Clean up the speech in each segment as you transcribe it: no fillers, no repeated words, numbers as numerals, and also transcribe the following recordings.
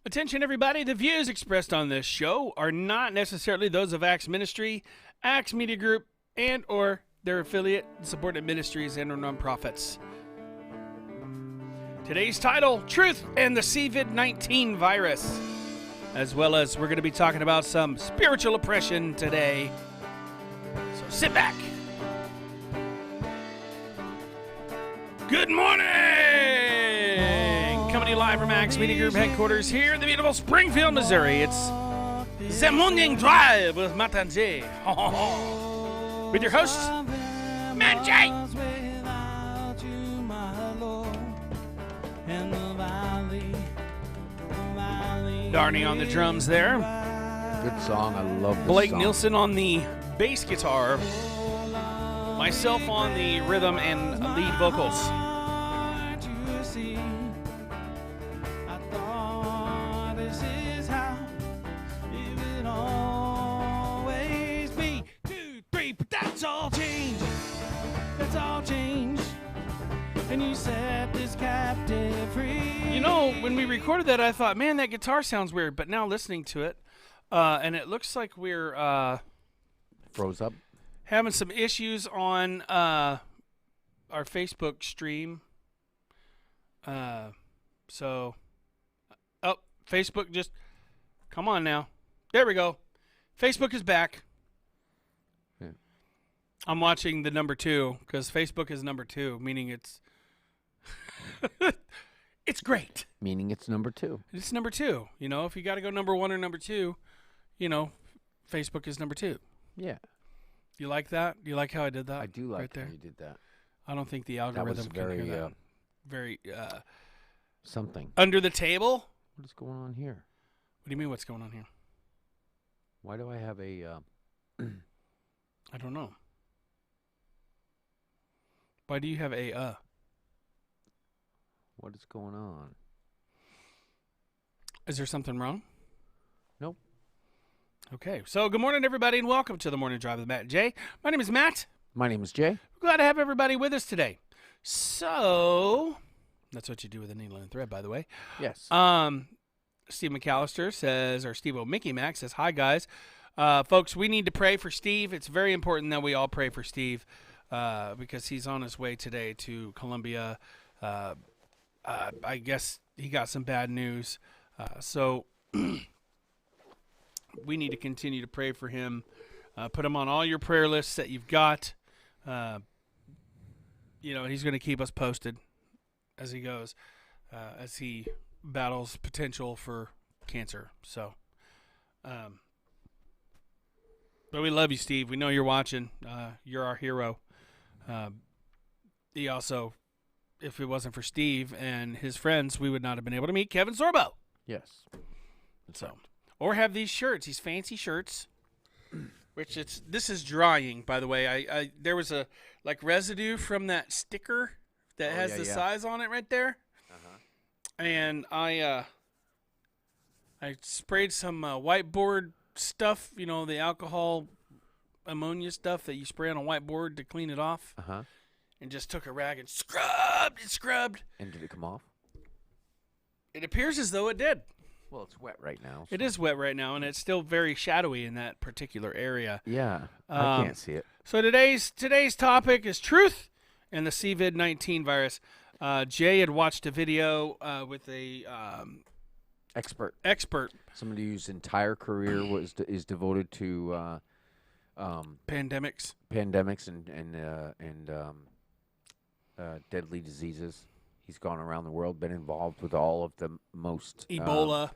Attention, everybody. The views expressed on this show are not necessarily those of Axe Ministry, Axe Media Group, and or their affiliate, supported ministries, and or nonprofits. Today's title, Truth and the COVID-19 Virus. As well as we're going to be talking about some spiritual oppression today. So sit back. Good morning! Coming to you live from Axe Media Group headquarters here in the beautiful Springfield, Missouri. It's The Morning Drive with Matt and Jay. With your host, Matt J. Darnie on the drums there. Good song. I love this Blake song. Nielsen on the bass guitar. Myself on the rhythm and lead vocals. That's all changed. That's all changed. And you set this captive free. You know, when we recorded that, I thought, man, that guitar sounds weird. But now listening to it, and it looks like we're Froze up. having some issues on our Facebook stream. So, Facebook just, come on now. There we go. Facebook is back. Yeah. I'm watching the number 2 because Facebook is number 2, meaning it's it's great. Meaning it's number 2. It's number 2. You know, if you got to go number 1 or number 2, you know, Facebook is number 2. Yeah. You like that? You like how I did that? I do like right there. how you did that. I don't think the That was algorithm very, can hear that. Very something. under the table. What is going on here? What do you mean? What's going on here? Why do I have a... I don't know. Why do you have a What is going on? Is there something wrong? Nope. Okay. So good morning, everybody, and welcome to the Morning Drive with Matt and Jay. My name is Matt. My name is Jay. Glad to have everybody with us today. So that's what you do with a needle and thread, by the way. Yes. Steve McAllister says, or Steve Mickey Mac says, hi, guys. Folks, we need to pray for Steve. It's very important that we all pray for Steve because he's on his way today to Columbia. I guess he got some bad news. So we need to continue to pray for him. Put him on all your prayer lists that you've got. You know, he's going to keep us posted as he goes, as he battles potential for cancer. So, but we love you, Steve. We know you're watching. You're our hero. He also, if it wasn't for Steve and his friends, we would not have been able to meet Kevin Sorbo. Yes. So, or have these shirts, these fancy shirts, which this is drying, by the way. I there was a like residue from that sticker that has the size on it right there. And I sprayed some whiteboard stuff, you know, the alcohol ammonia stuff that you spray on a whiteboard to clean it off. And just took a rag and scrubbed. And did it come off? It appears as though it did. Well, it's wet right now. It is wet right now, and it's still very shadowy in that particular area. Yeah. I can't see it. So today's topic is truth and the COVID-19 virus. Jay had watched a video with a Expert. Somebody whose entire career is devoted to pandemics and deadly diseases. He's gone around the world, been involved with all of the most Ebola.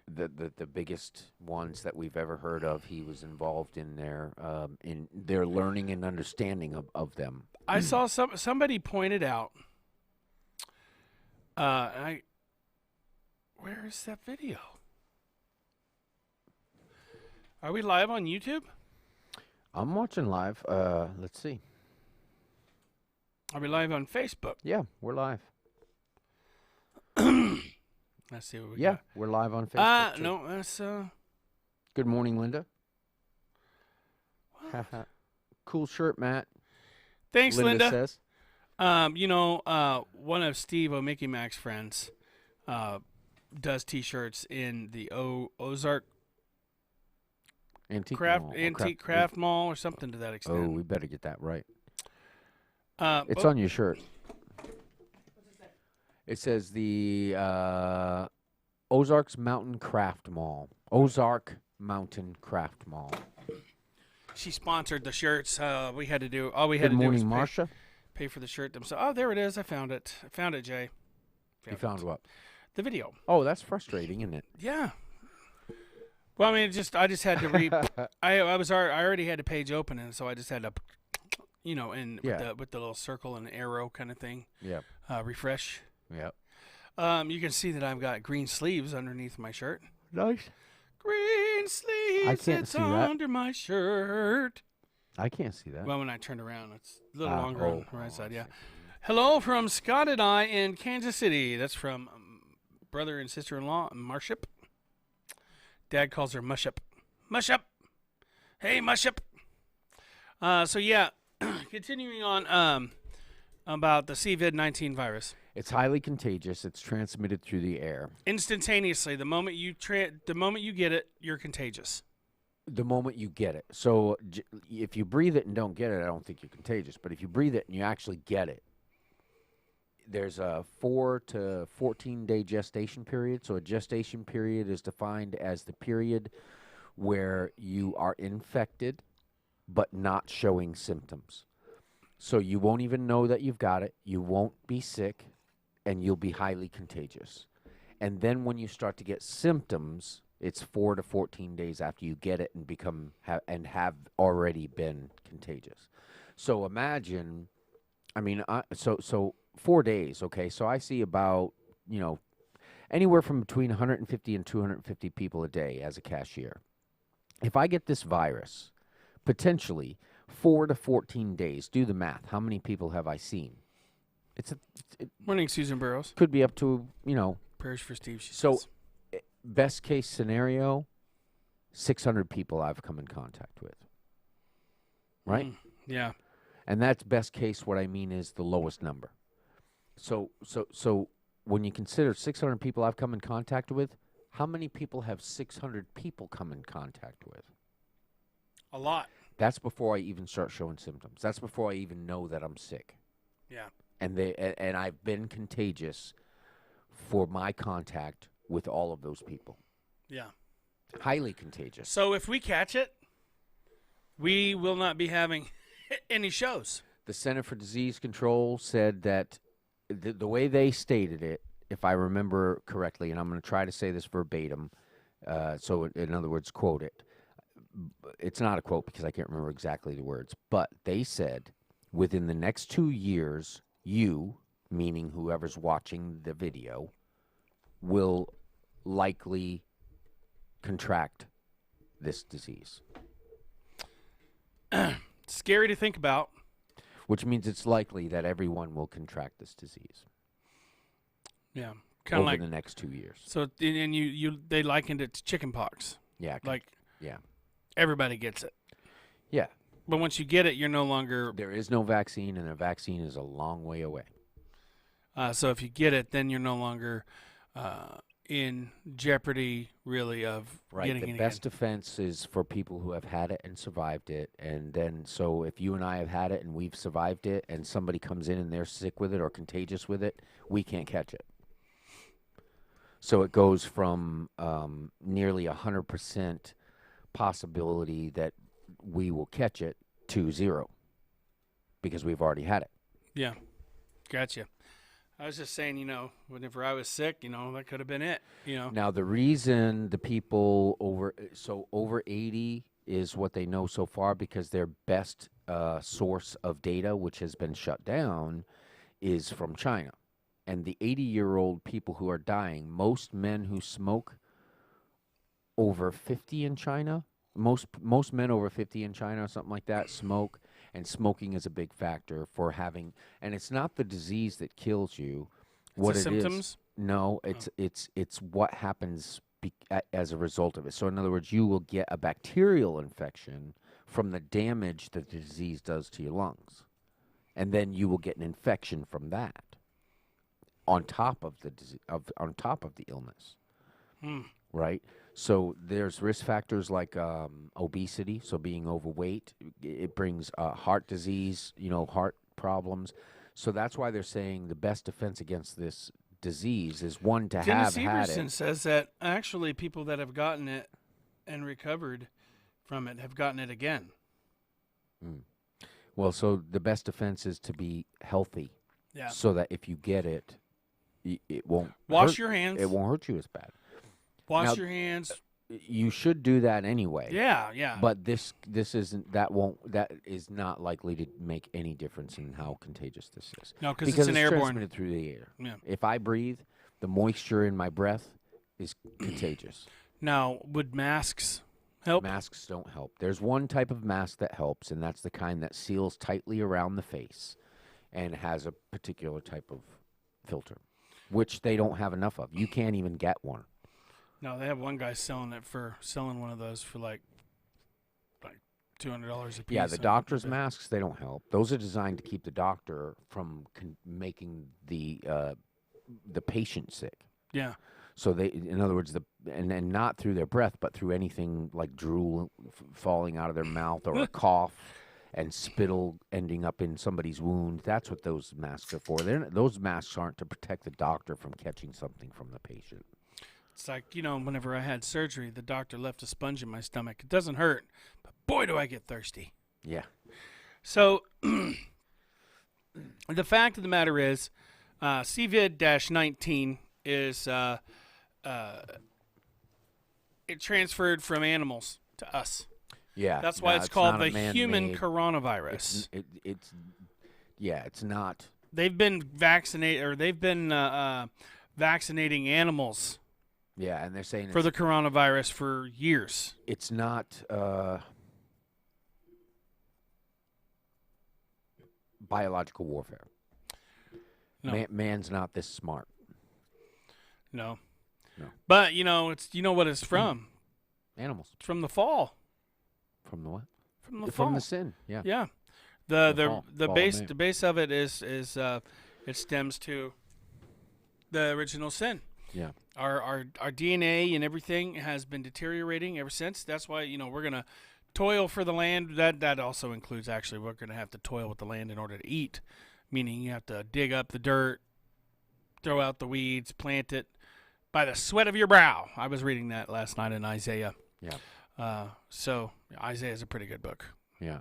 The biggest ones that we've ever heard of. He was involved in their learning and understanding of them. I saw somebody pointed out. Where is that video? Are we live on YouTube? I'm watching live. Let's see. Are we live on Facebook? Yeah, we're live. Let's see what we Yeah, got. we're live on Facebook. too. No, that's Good morning, Linda. what? Cool shirt, Matt. Thanks, Linda. Says. One of Steve Mickey Mac's friends does T-shirts in the Ozark Antique Craft Mall, or Antique Craft Mall or something to that Oh, extent. we better get that right. It's Oh, on your shirt. It says the Ozarks Mountain Craft Mall. Ozark Mountain Craft Mall. she sponsored the shirts. We had to do all we had Good to do was morning, Marsha. pay for the shirt themselves. Oh, there it is. I found it. I found it, Jay. You found what? The video. Oh, that's frustrating, isn't it? Yeah. Well, I mean, I just had to read. I already had the page open, and so I just had to, and Yeah. with the little circle and arrow kind of thing. Yep. Refresh. Yep. You can see that I've got green sleeves underneath my shirt. Nice. Green sleeves. can't It's see that. under my shirt. I can't see that. Well, when I turned around, it's a little longer oh, on the right side. I Yeah. see. Hello from Scott and I in Kansas City. That's from brother and sister-in-law, Marship. Dad calls her Mushup. Mushup. Hey, Mushup. So yeah, continuing on about the COVID-19 virus. It's highly contagious. It's transmitted through the air. Instantaneously, the moment you get it, you're contagious. The moment you get it. So if you breathe it and don't get it, I don't think you're contagious. But if you breathe it and you actually get it, there's a 4 to 14-day gestation period. So a gestation period is defined as the period where you are infected but not showing symptoms. So you won't even know that you've got it. You won't be sick, and you'll be highly contagious. And then when you start to get symptoms, it's 4 to 14 days after you get it and have already been contagious. So imagine, so 4 days, okay? So I see about, anywhere from between 150 and 250 people a day as a cashier. If I get this virus, potentially 4 to 14 days, do the math. How many people have I seen? It Morning, Susan Burrows. could be up to, Prayers for Steve. She So- says. best case scenario, 600 people I've come in contact with. Right? Yeah. And that's best case. What I mean is the lowest number. So when you consider 600 people I've come in contact with, how many people have 600 people come in contact with? A lot. That's before I even start showing symptoms. That's before I even know that I'm sick. Yeah. And I've been contagious for my contact with all of those people. Yeah. Highly contagious. So if we catch it, we will not be having any shows. The Center for Disease Control said that the way they stated it, if I remember correctly, and I'm going to try to say this verbatim, so in other words, quote it. It's not a quote because I can't remember exactly the words, but they said within the next 2 years, you, meaning whoever's watching the video, will likely contract this disease. Scary to think about. Which means it's likely that everyone will contract this disease Yeah. Kind of over like the next 2 years. so and they likened it to chicken pox. Yeah. Like Yeah. everybody gets it. Yeah. But once you get it, you're no longer There is no vaccine, and a vaccine is a long way away. so if you get it, then you're no longer in jeopardy really of Right. getting The it best again. defense is for people who have had it and survived it. And then, so if you and I have had it and we've survived it, and somebody comes in and they're sick with it or contagious with it, we can't catch it. So it goes from nearly 100% possibility that we will catch it to 0 because we've already had it. Yeah. Gotcha. I was just saying, whenever I was sick, that could have been it, Now, the reason the people over 80 is what they know so far, because their best source of data, which has been shut down, is from China. And the 80-year-old people who are dying, most men who smoke over 50 in China, most men over 50 in China or something like that smoke, and smoking is a big factor for having, and it's not the disease that kills you. What the it symptoms? is, no, it's what happens as a result of it. So in other words, you will get a bacterial infection from the damage that the disease does to your lungs, and then you will get an infection from that on top of the on top of the illness. right? So there's risk factors like obesity, so being overweight. It brings heart disease, heart problems. So that's why they're saying the best defense against this disease is one to Dennis have had Everson it. says that actually people that have gotten it and recovered from it have gotten it again. Well, so the best defense is to be healthy, Yeah. so that if you get it, it won't Wash hurt- your hands. It won't hurt you as bad. Wash Now- your hands. You should do that anyway. Yeah, yeah. But this isn't that is not likely to make any difference in how contagious this is. No, because it's an it's airborne. transmitted through the air. Yeah. If I breathe, the moisture in my breath is contagious. Now, would masks help? Masks don't help. There's one type of mask that helps, and that's the kind that seals tightly around the face and has a particular type of filter, which they don't have enough of. You can't even get one. No, they have one guy selling one of those for like $200 a piece. Yeah, the doctor's masks, they don't help. Those are designed to keep the doctor from making the patient sick. Yeah. So they, in other words, and not through their breath, but through anything like drool falling out of their mouth or a cough and spittle ending up in somebody's wound. That's what those masks are for. Those masks aren't to protect the doctor from catching something from the patient. It's like, whenever I had surgery, the doctor left a sponge in my stomach. It doesn't hurt, but boy, do I get thirsty. Yeah. So the fact of the matter is, CVID-19 is it transferred from animals to us. Yeah. That's why no, it's called not a the human man-made- coronavirus. It's not. They've been vaccinating animals Yeah, and they're saying for the coronavirus for years. it's not biological warfare. No. Man's not this smart. No. No. But it's what it's from. Animals. It's from the fall. From the what? From the fall. From the sin. Yeah. Yeah. The The fall of base man. the base of it is it stems to the original sin. Yeah. Our DNA and everything has been deteriorating ever since. That's why we're gonna toil for the land. That also includes actually we're gonna have to toil with the land in order to eat, meaning you have to dig up the dirt, throw out the weeds, plant it by the sweat of your brow. I was reading that last night in Isaiah. Yeah. So Isaiah is a pretty good book. Yeah.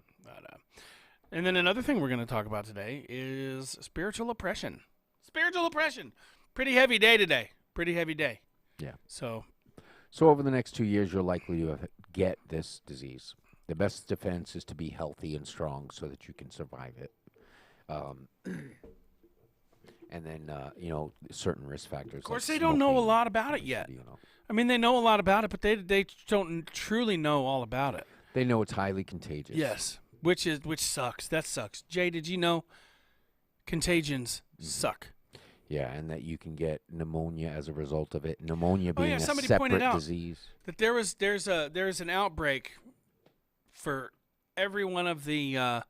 And then another thing we're going to talk about today is spiritual oppression. Spiritual oppression. Pretty heavy day today. Pretty heavy day. Yeah. So over the next 2 years, you're likely to get this disease. The best defense is to be healthy and strong so that you can survive it. And then, certain risk factors. of course they don't know a lot about it yet. I mean, they know a lot about it, but they don't truly know all about it. They know it's highly contagious. Yes, which sucks. That sucks. Jay, did you know contagions suck? Yeah, and that you can get pneumonia as a result of it. Pneumonia being a somebody separate pointed out disease. That there's an outbreak for every one of the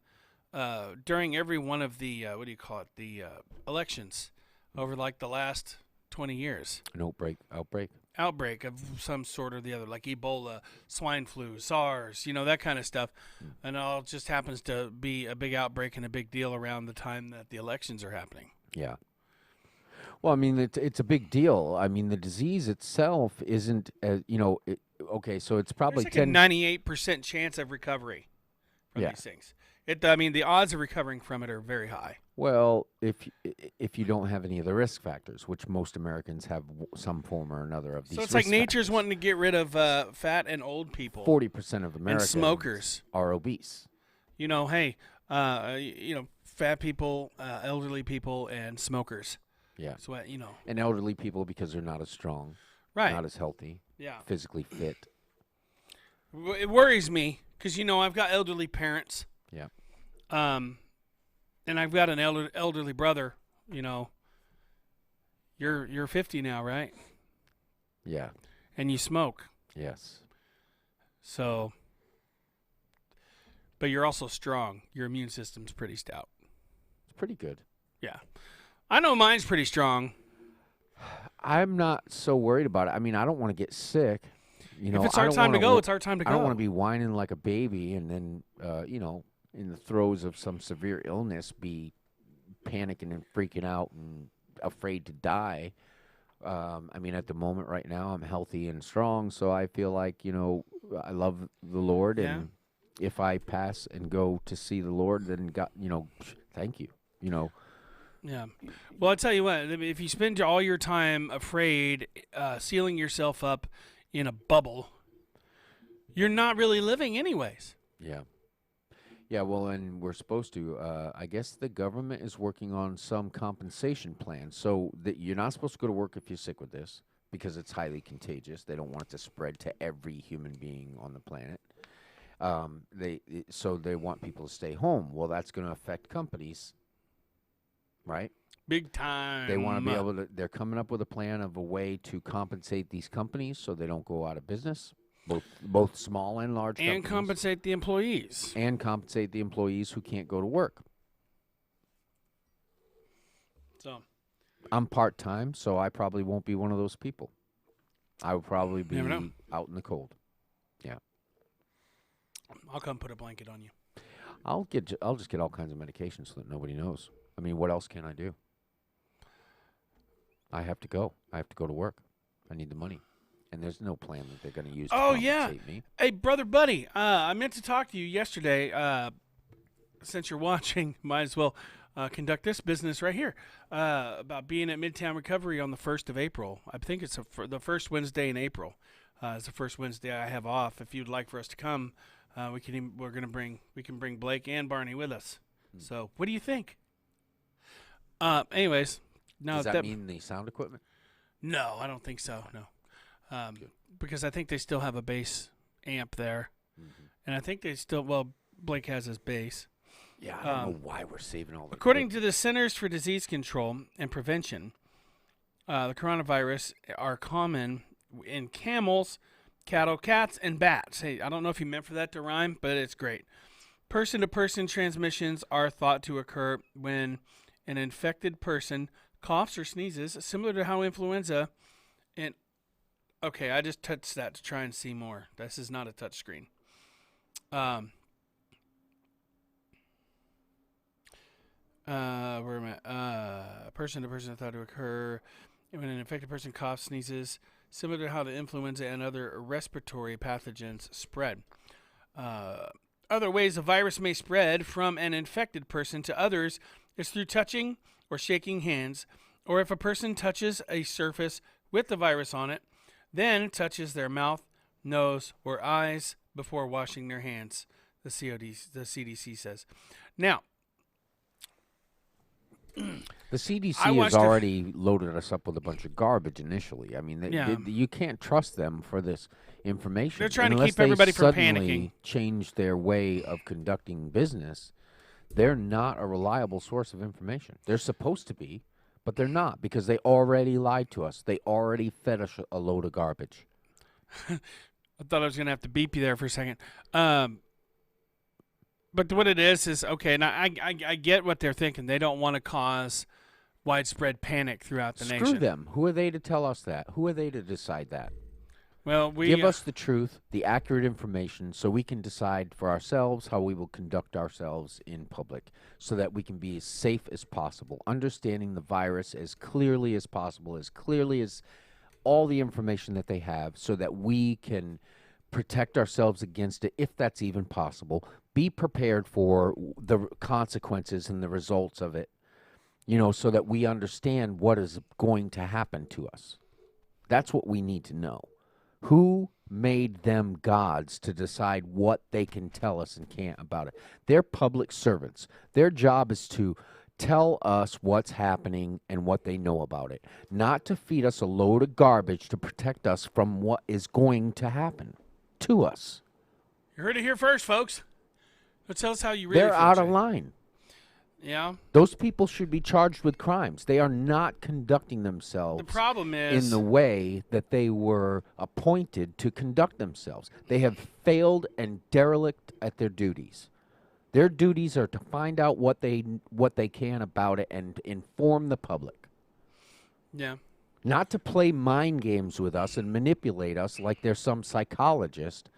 during every one of the what do you call it, the elections over like the last 20 years. An outbreak Of some sort or the other, like Ebola, swine flu, SARS, that kind of stuff. And it all just happens to be a big outbreak and a big deal around the time that the elections are happening. Yeah. Well, I mean, it's a big deal. I mean, the disease itself isn't, okay, so it's probably There's like a 98% chance of recovery from Yeah. these things. The odds of recovering from it are very high. Well, if you don't have any of the risk factors, which most Americans have some form or another of these. So it's like risk nature's factors. wanting to get rid of fat and old people 40% of and Americans smokers. are obese. Hey, fat people, elderly people, and smokers. Yeah. So And elderly people because they're not as strong, right? not as healthy, Yeah. physically fit. It worries me because I've got elderly parents. Yeah. And I've got an elderly brother. You're 50 now, right? Yeah. And you smoke. Yes. So, but you're also strong. Your immune system's pretty stout. It's pretty good. Yeah. I know mine's pretty strong. I'm not so worried about it. I mean, I don't want to get sick. You know, If it's I our don't time to wanna go, it's our time to I don't go. want to be whining like a baby and then, in the throes of some severe illness, be panicking and freaking out and afraid to die. I mean, at the moment right now, I'm healthy and strong, so I feel like, I love the Lord, Yeah. and if I pass and go to see the Lord, then God, thank you. Yeah. Well, I tell you what, I mean, if you spend all your time afraid, sealing yourself up in a bubble, you're not really living anyways. Yeah. Yeah, well, and we're supposed to. I guess the government is working on some compensation plan, so that you're not supposed to go to work if you're sick with this because it's highly contagious. They don't want it to spread to every human being on the planet. So they want people to stay home. Well, that's going to affect companies, right? Big time. They want to be able to. They're coming up with a plan of a way to compensate these companies so they don't go out of business. Both small and large and companies. compensate the employees. And compensate the employees who can't go to work. So I'm part-time, so I probably won't be one of those people. I will probably be Never know. out in the cold. Yeah. I'll come put a blanket on you. I'll just get all kinds of medications so that nobody knows. I mean, what else can I do? I have to go. I have to go to work. I need the money. And there's no plan that they're going to use to compensate me. Hey, brother buddy, I meant to talk to you yesterday. Since you're watching, might as well conduct this business right here about being at Midtown Recovery on the 1st of April. I think it's the first Wednesday in April. It's the first Wednesday I have off. If you'd like for us to come, we can bring Blake and Barney with us. So, what do you think? Anyways, no. Does that mean the sound equipment? No, I don't think so. No. Because I think they still have a bass amp there, and I think they still. Well, Blake has his bass. Yeah, I don't know why we're saving all the. According to the Centers for Disease Control and Prevention, the coronavirus are common in camels, cattle, cats, and bats. Hey, I don't know if you meant for that to rhyme, but it's great. Person-to-person transmissions are thought to occur when an infected person coughs or sneezes, similar to how influenza and okay, I just touched that to try and see more. This is not a touch screen. Where am I? Person to person thought to occur when an infected person coughs, sneezes, similar to how the influenza and other respiratory pathogens spread. Other ways the virus may spread from an infected person to others is through touching or shaking hands, or if a person touches a surface with the virus on it, then touches their mouth, nose, or eyes before washing their hands, the CDC says. Now, the CDC has already loaded us up with a bunch of garbage initially. I mean, you can't trust them for this information. They're trying to keep everybody from panicking. Change their way of conducting business. They're not a reliable source of information. They're supposed to be, but they're not because they already lied to us. They already fed us a load of garbage. I thought I was going to have to beep you there for a second. But what it is okay, now I get what they're thinking. They don't want to cause widespread panic throughout the nation. Screw them. Who are they to tell us that? Who are they to decide that? Well, give us the truth, the accurate information, so we can decide for ourselves how we will conduct ourselves in public so that we can be as safe as possible, understanding the virus as clearly as possible, as clearly as all the information that they have, so that we can protect ourselves against it, if that's even possible, be prepared for the consequences and the results of it, so that we understand what is going to happen to us. That's what we need to know. Who made them gods to decide what they can tell us and can't about it? They're public servants. Their job is to tell us what's happening and what they know about it, not to feed us a load of garbage to protect us from what is going to happen to us. You heard it here first, folks. Tell us how you really feel. They're out of line. Yeah. Those people should be charged with crimes. They are not conducting themselves the problem is in the way that they were appointed to conduct themselves. They have failed and derelict at their duties. Their duties are to find out what they can about it and inform the public. Yeah. not to play mind games with us and manipulate us like they're some psychologist.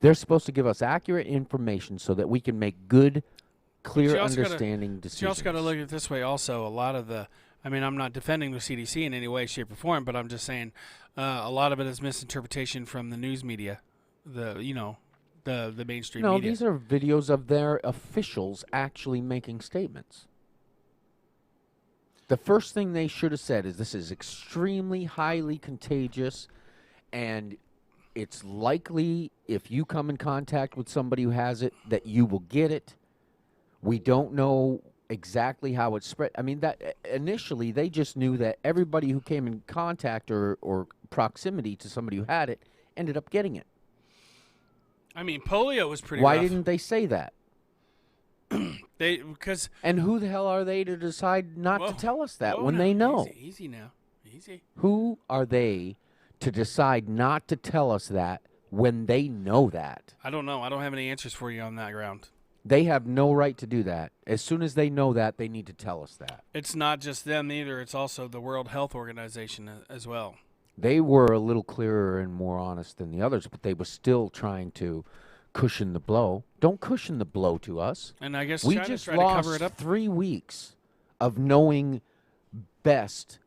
They're supposed to give us accurate information so that we can make good, clear, understanding decisions. You also got to look at it this way. Also, a lot of I'm not defending the CDC in any way, shape, or form, but I'm just saying a lot of it is misinterpretation from the news media, the mainstream media. No, these are videos of their officials actually making statements. The first thing they should have said is this is extremely highly contagious, and it's likely if you come in contact with somebody who has it that you will get it. We don't know exactly how it's spread. I mean, that initially they just knew that everybody who came in contact or proximity to somebody who had it ended up getting it. I mean, polio was pretty Why rough. didn't they say that? And who the hell are they to decide not to tell us that when they know? Easy now. Easy. Who are they to decide not to tell us that when they know that? I don't know. I don't have any answers for you on that ground. They have no right to do that. As soon as they know that, they need to tell us that. It's not just them either. It's also the World Health Organization as well. They were a little clearer and more honest than the others, but they were still trying to cushion the blow. Don't cushion the blow to us. And I guess we China just tried lost to cover it up. 3 weeks of knowing best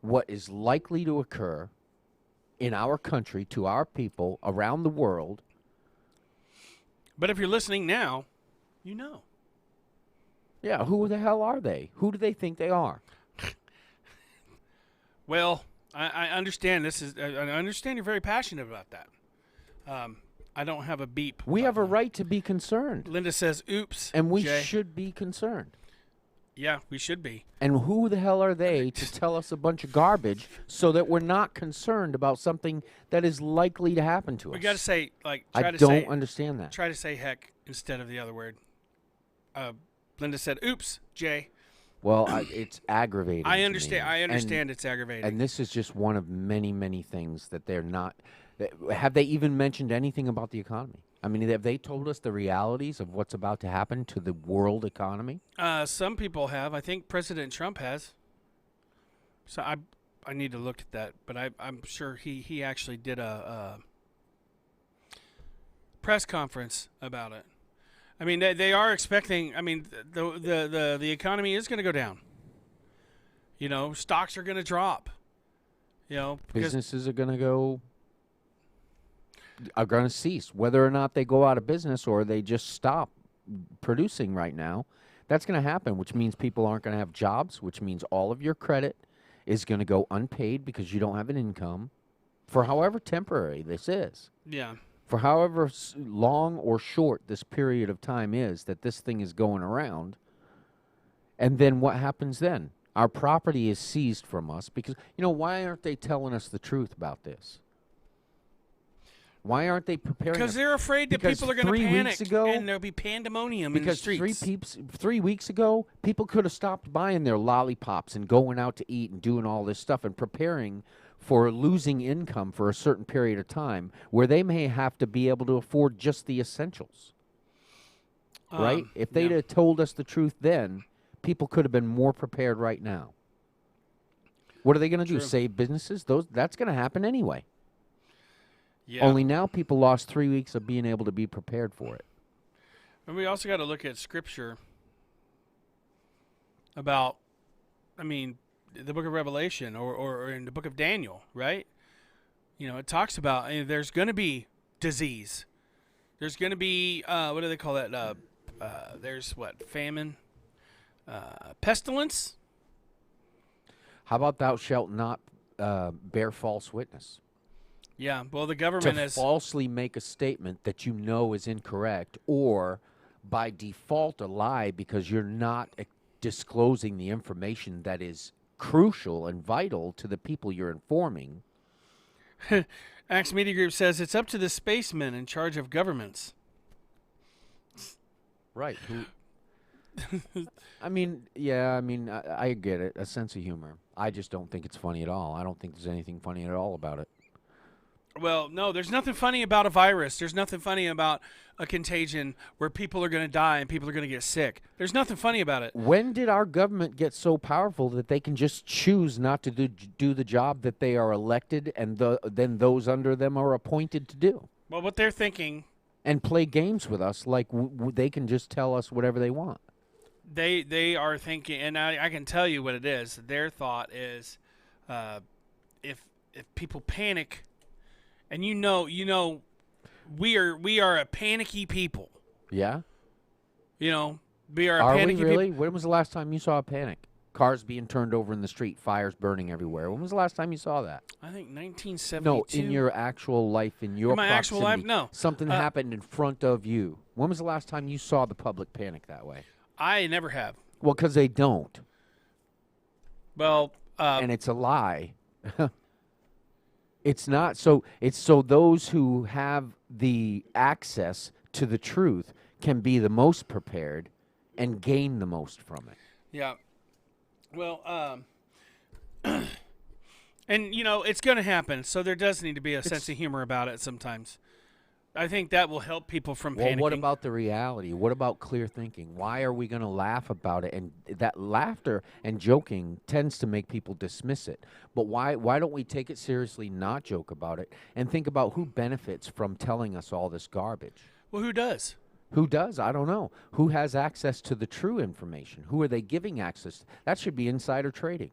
what is likely to occur in our country, to our people, around the world. But if you're listening now, you know. Yeah, who the hell are they? Who do they think they are? Well, I understand this is. I understand you're very passionate about that. I don't have a beep. We have a right to be concerned. Linda says, "Oops," and we Jay. should be concerned. Yeah, we should be. And who the hell are they to tell us a bunch of garbage so that we're not concerned about something that is likely to happen to us? We got to say, I don't understand that. Try to say heck instead of the other word. Linda said, "Oops, Jay." Well, it's aggravating. I understand. To me. I understand it's aggravating. And this is just one of many, many things that they're not. Have they even mentioned anything about the economy? I mean, have they told us the realities of what's about to happen to the world economy? Some people have. I think President Trump has. So I need to look at that, but I'm sure he actually did a press conference about it. I mean, they are expecting. I mean, the economy is going to go down. You know, stocks are going to drop. You know, businesses are going to cease, whether or not they go out of business or they just stop producing right now. That's going to happen, which means people aren't going to have jobs, which means all of your credit is going to go unpaid because you don't have an income for however temporary this is. Yeah. For however long or short this period of time is that this thing is going around. And then what happens then? Our property is seized from us because, why aren't they telling us the truth about this? Why aren't they preparing? Because they're afraid that people are going to panic and there'll be pandemonium in the streets. Because 3 weeks ago, people could have stopped buying their lollipops and going out to eat and doing all this stuff and preparing for losing income for a certain period of time where they may have to be able to afford just the essentials. Right? If they'd have told us the truth then, people could have been more prepared right now. What are they going to do? Save businesses? That's going to happen anyway. Yeah. Only now people lost 3 weeks of being able to be prepared for it. And we also got to look at Scripture about, the book of Revelation or in the book of Daniel, right? It talks about there's going to be disease. There's going to be, what do they call that? There's famine, pestilence. How about thou shalt not bear false witness? Yeah, well, the government has falsely make a statement that you know is incorrect, or by default a lie because you're not disclosing the information that is crucial and vital to the people you're informing. Axe Media Group says it's up to the spacemen in charge of governments. Right. I get it. A sense of humor. I just don't think it's funny at all. I don't think there's anything funny at all about it. Well, no, there's nothing funny about a virus. There's nothing funny about a contagion where people are going to die and people are going to get sick. There's nothing funny about it. When did our government get so powerful that they can just choose not to do the job that they are elected and then those under them are appointed to do? Well, what they're thinking, And play games with us like they can just tell us whatever they want. they are thinking, and I can tell you what it is. Their thought is, if people panic, and we are a panicky people. Yeah? You know, we are a Are we panicky really? people. When was the last time you saw a panic? Cars being turned over in the street, fires burning everywhere. When was the last time you saw that? I think 1972. No, in your actual life, in your In my actual life, proximity. no. Something happened in front of you. When was the last time you saw the public panic that way? I never have. Well, because they don't, Well, and it's a lie. It's not. So it's so those who have the access to the truth can be the most prepared and gain the most from it. yeah. Well, and it's going to happen. So there does need to be a sense of humor about it sometimes. I think that will help people from Well, panicking. what about the reality? What about clear thinking? Why are we going to laugh about it? And that laughter and joking tends to make people dismiss it. But why don't we take it seriously, not joke about it, and think about who benefits from telling us all this garbage? Well, who does? Who does? I don't know. Who has access to the true information? Who are they giving access? That should be insider trading.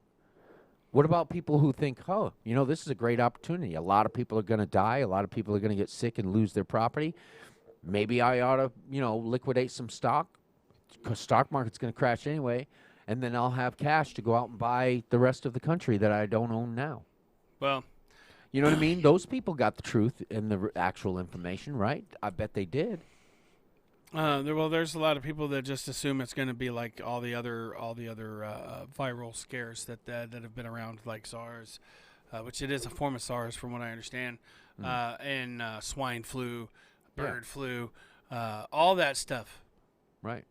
What about people who think, oh, this is a great opportunity. A lot of people are going to die. A lot of people are going to get sick and lose their property. Maybe I ought to, liquidate some stock. Because stock market's going to crash anyway. And then I'll have cash to go out and buy the rest of the country that I don't own now. Well, You know what I mean? Those people got the truth and the actual information, right? I bet they did. there's a lot of people that just assume it's going to be like all the other viral scares that have been around, like SARS, which it is a form of SARS from what I understand, and swine flu, bird flu, all that stuff. Right.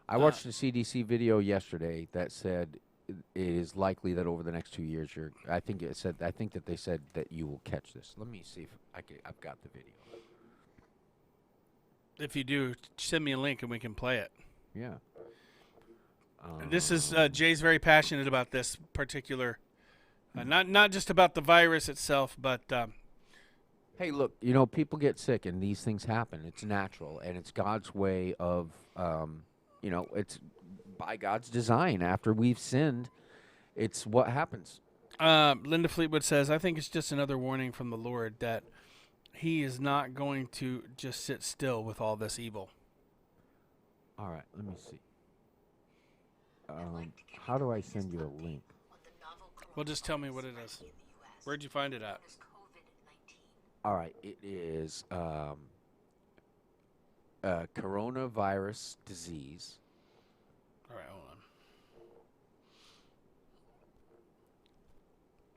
I watched a CDC video yesterday that said it is likely that over the next 2 years, I think that they said that you will catch this. Let me see if I've got the video. If you do, send me a link and we can play it. Yeah. This is Jay's very passionate about this particular, not just about the virus itself, but Hey, look, people get sick and these things happen. It's natural, and it's God's way of, it's by God's design. After we've sinned, it's what happens. Linda Fleetwood says, I think it's just another warning from the Lord that he is not going to just sit still with all this evil. All right, let me see. How do I send you a link? Well, just tell me what it is. Where'd you find it at? All right, it is coronavirus disease. All right, hold on.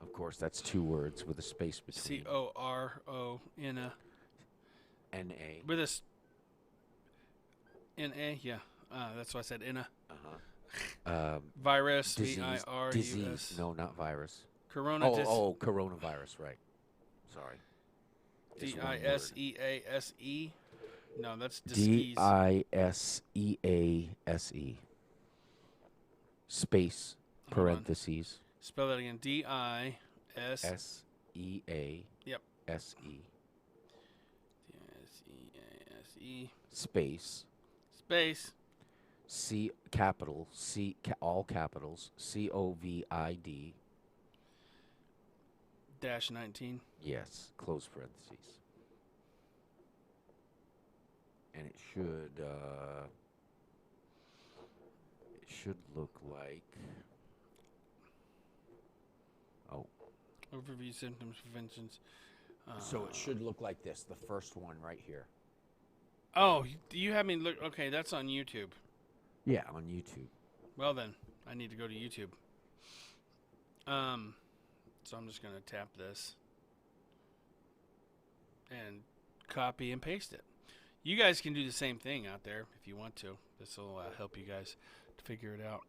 Of course, that's 2 words with a space between. CORONA. N-A. With a N-A, yeah. That's why I said INA. Virus, Disease. VIRUS. Disease. No, not virus. Corona. Coronavirus, right. Sorry. DISEASE. No, that's disease. DISEASE. Space, Hold on. parentheses. Spell that again. DIS. SEA. Yep. SE. DISEASE. Space. Space. C capital C all capitals COVID -19. Yes, close parentheses. And it should look like Overview symptoms, preventions. so it should look like this, the first one right here. Oh, you have me look. Okay, that's on YouTube. Yeah, on YouTube. Well then, I need to go to YouTube. So I'm just gonna tap this and copy and paste it. You guys can do the same thing out there if you want to. This will help you guys to figure it out.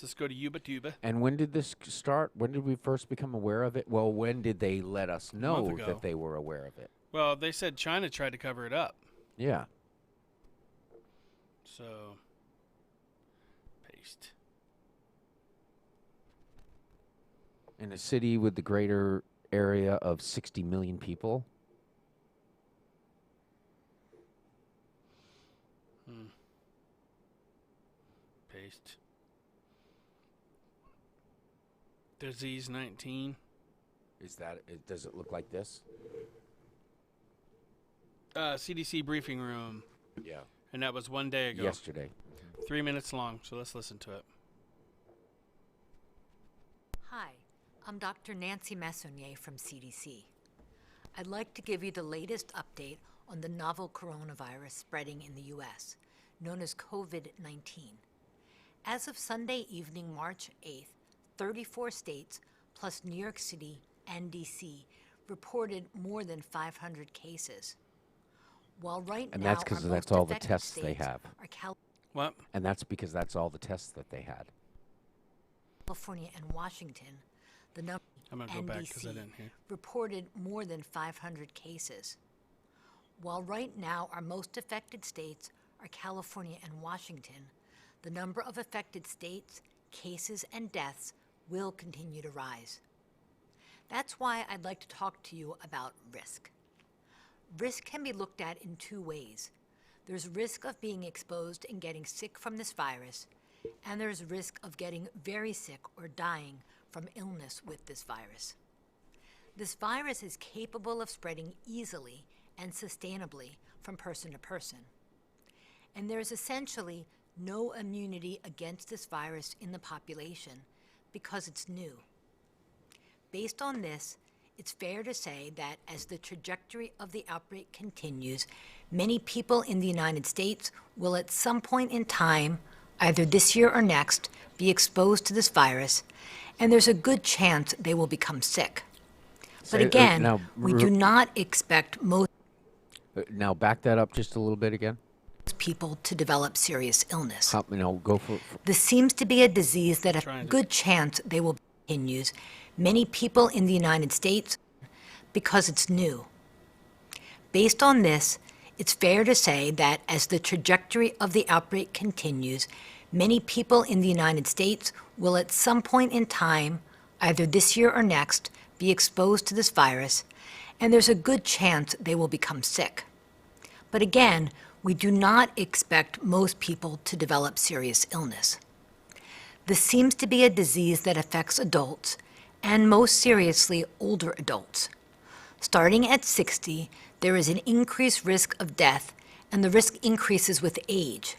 Let's go to Yuba Tuba. And when did this start? When did we first become aware of it? Well, when did they let us know ago. that they were aware of it? Well, they said China tried to cover it up. Yeah. So, paste. In a city with the greater area of 60 million people. Paste. Disease 19. Is that? Does it look like this? CDC briefing room. Yeah. And that was 1 day ago. Yesterday. 3 minutes long, so let's listen to it. Hi, I'm Dr. Nancy Messonnier from CDC. I'd like to give you the latest update on the novel coronavirus spreading in the U.S., known as COVID-19. As of Sunday evening, March 8th, 34 states, plus New York City and D.C., reported more than 500 cases. While right And now, that's because that's all the tests they have. What? And that's because that's all the tests that they had. California and Washington, the number I'm going to go back because I didn't hear. reported more than 500 cases. While right now our most affected states are California and Washington, the number of affected states, cases, and deaths will continue to rise. That's why I'd like to talk to you about risk. Risk can be looked at in two ways. There's risk of being exposed and getting sick from this virus, and there's risk of getting very sick or dying from illness with this virus. This virus is capable of spreading easily and sustainably from person to person. And there's essentially no immunity against this virus in the population because it's new. Based on this, it's fair to say that as the trajectory of the outbreak continues, many people in the United States will at some point in time, either this year or next, be exposed to this virus, and there's a good chance they will become sick. But again, we do not expect most Now back that up just a little bit again. people to develop serious illness. Go for This seems to be a disease that a good chance they will continues many people in the United States because it's new. Based on this, it's fair to say that as the trajectory of the outbreak continues, many people in the United States will at some point in time, either this year or next, be exposed to this virus, and there's a good chance they will become sick. But again, we do not expect most people to develop serious illness. This seems to be a disease that affects adults, and most seriously, older adults. Starting at 60, there is an increased risk of death, and the risk increases with age.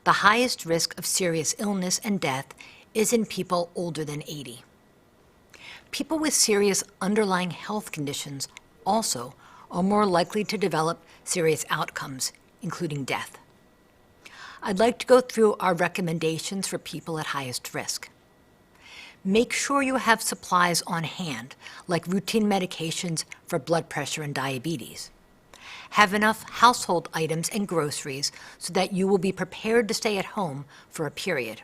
The highest risk of serious illness and death is in people older than 80. People with serious underlying health conditions also are more likely to develop serious outcomes, including death. I'd like to go through our recommendations for people at highest risk. Make sure you have supplies on hand, like routine medications for blood pressure and diabetes. Have enough household items and groceries so that you will be prepared to stay at home for a period.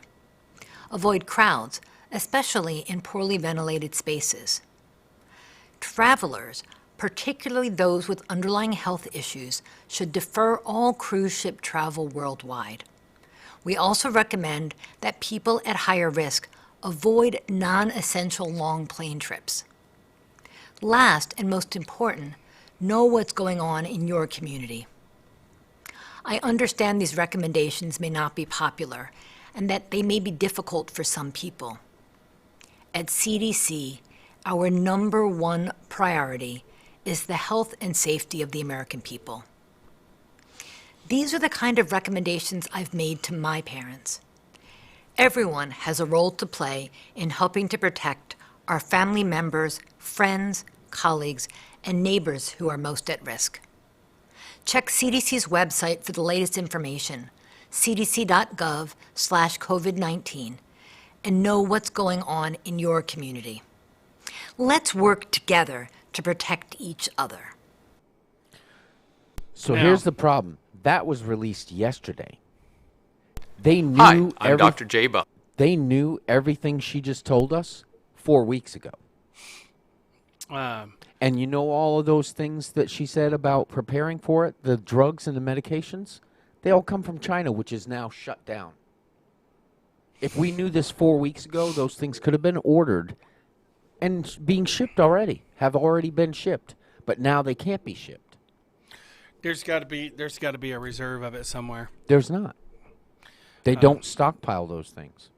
Avoid crowds, especially in poorly ventilated spaces. Travelers, particularly those with underlying health issues, should defer all cruise ship travel worldwide. We also recommend that people at higher risk avoid non-essential long plane trips. Last and most important, know what's going on in your community. I understand these recommendations may not be popular and that they may be difficult for some people. At CDC, our number one priority is the health and safety of the American people. These are the kind of recommendations I've made to my parents. Everyone has a role to play in helping to protect our family members, friends, colleagues, and neighbors who are most at risk. Check CDC's website for the latest information, cdc.gov/COVID-19, and know what's going on in your community. Let's work together to protect each other. So Now- here's the problem. That was released yesterday. They knew Hi, I'm Dr. J. Buck. They knew everything she just told us 4 weeks ago. And you know all of those things that she said about preparing for it, the drugs and the medications, they all come from China, which is now shut down. If we knew this 4 weeks ago, those things could have been ordered and being shipped already, have already been shipped. But now they can't be shipped. There's got to be a reserve of it somewhere. There's not. They don't stockpile those things.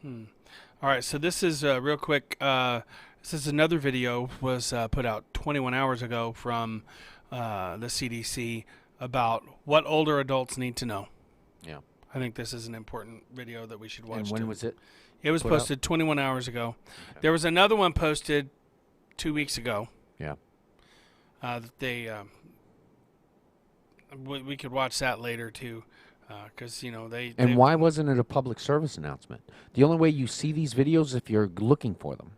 All right, so this is real quick. This is another video was put out 21 hours ago from the CDC about what older adults need to know. Yeah. I think this is an important video that we should watch. And when was it? It was posted 21 hours ago. Okay. There was another one posted 2 weeks ago. Yeah. We could watch that later too, because they. And why wasn't it a public service announcement? The only way you see these videos is if you're looking for them.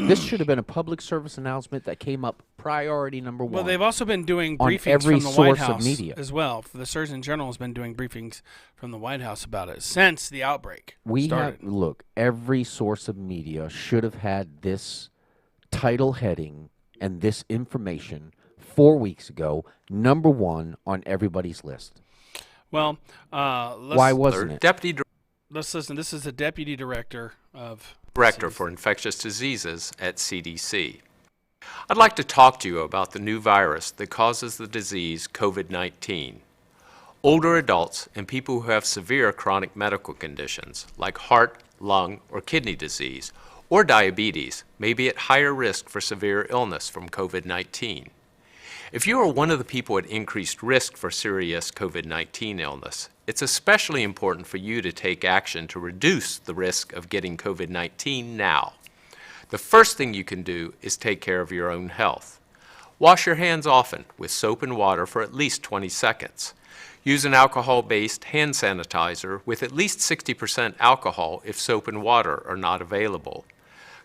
This should have been a public service announcement that came up priority number one. Well, they've also been doing briefings every from the White source House of media as well. The Surgeon General has been doing briefings from the White House about it since the outbreak started. Look, every source of media should have had this title heading and this information 4 weeks ago, number one on everybody's list. Well, why wasn't it? Let's listen. This is the Deputy Director of Director for Infectious Diseases at CDC. I'd like to talk to you about the new virus that causes the disease COVID-19. Older adults and people who have severe chronic medical conditions like heart, lung, or kidney disease or diabetes may be at higher risk for severe illness from COVID-19. If you are one of the people at increased risk for serious COVID-19 illness, it's especially important for you to take action to reduce the risk of getting COVID-19 now. The first thing you can do is take care of your own health. Wash your hands often with soap and water for at least 20 seconds. Use an alcohol-based hand sanitizer with at least 60% alcohol if soap and water are not available.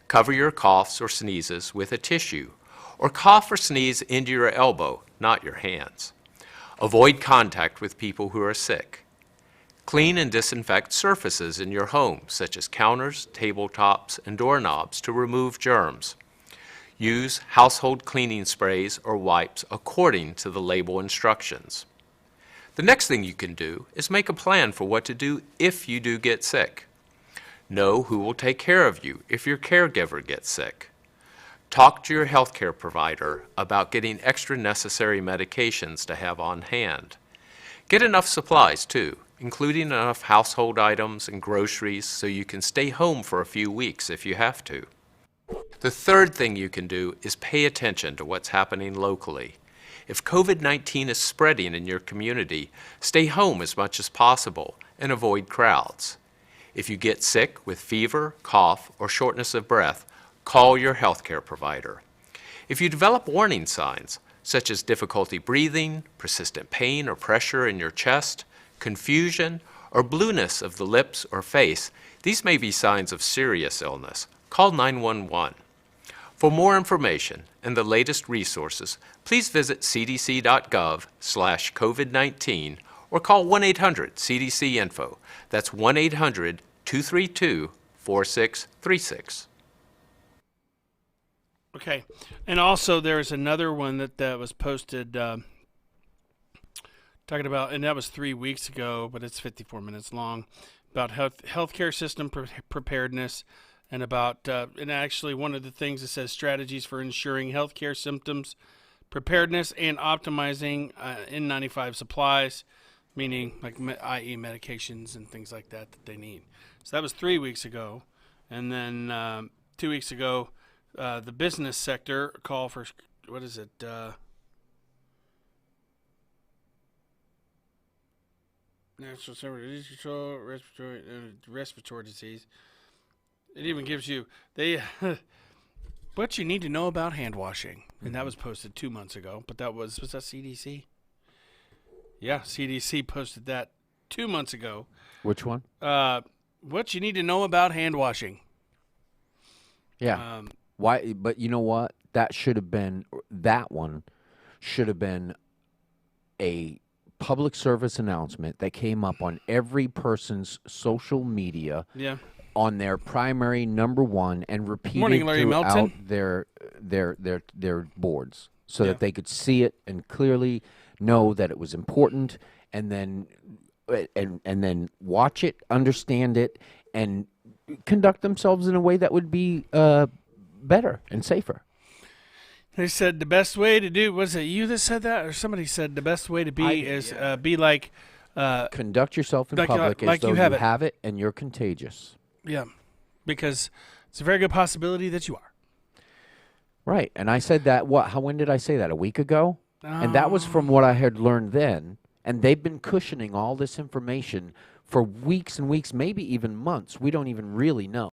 Cover your coughs or sneezes with a tissue, or cough or sneeze into your elbow, not your hands. Avoid contact with people who are sick. Clean and disinfect surfaces in your home, such as counters, tabletops, and doorknobs to remove germs. Use household cleaning sprays or wipes according to the label instructions. The next thing you can do is make a plan for what to do if you do get sick. Know who will take care of you if your caregiver gets sick. Talk to your healthcare provider about getting extra necessary medications to have on hand. Get enough supplies too, including enough household items and groceries so you can stay home for a few weeks if you have to. The third thing you can do is pay attention to what's happening locally. If COVID-19 is spreading in your community, stay home as much as possible and avoid crowds. If you get sick with fever, cough, or shortness of breath, call your healthcare provider. If you develop warning signs, such as difficulty breathing, persistent pain or pressure in your chest, confusion, or blueness of the lips or face, these may be signs of serious illness. Call 911. For more information and the latest resources, please visit cdc.gov/COVID-19 or call 1-800-CDC-INFO. That's 1-800-232-4636. Okay, and also there's another one that was posted talking about, and that was 3 weeks ago, but it's 54 minutes long, about healthcare system preparedness, and about and actually one of the things it says strategies for ensuring healthcare symptoms preparedness and optimizing N95 supplies, meaning like i.e. medications and things like that they need. So that was 3 weeks ago, and then 2 weeks ago. The business sector call for, what is it? National Center for Disease Control, respiratory disease. It even gives you what you need to know about hand washing, and that was posted 2 months ago. But was that CDC? Yeah, CDC posted that 2 months ago. Which one? What you need to know about hand washing. Yeah. Why? But you know what? That one should have been a public service announcement that came up on every person's social media Yeah. on their primary number one and repeated Morning, Larry throughout Melton. their boards so Yeah. that they could see it and clearly know that it was important, and then watch it, understand it, and conduct themselves in a way that would be better and safer. They said the best way to do, was it you that said that, or somebody said the best way to be is be like, Conduct yourself in like public as like though you have it. have it and you're contagious. yeah, because it's a very good possibility that you are. Right. And I said that, when did I say that? A week ago? And that was from what I had learned then. And they've been cushioning all this information for weeks and weeks, maybe even months. We don't even really know.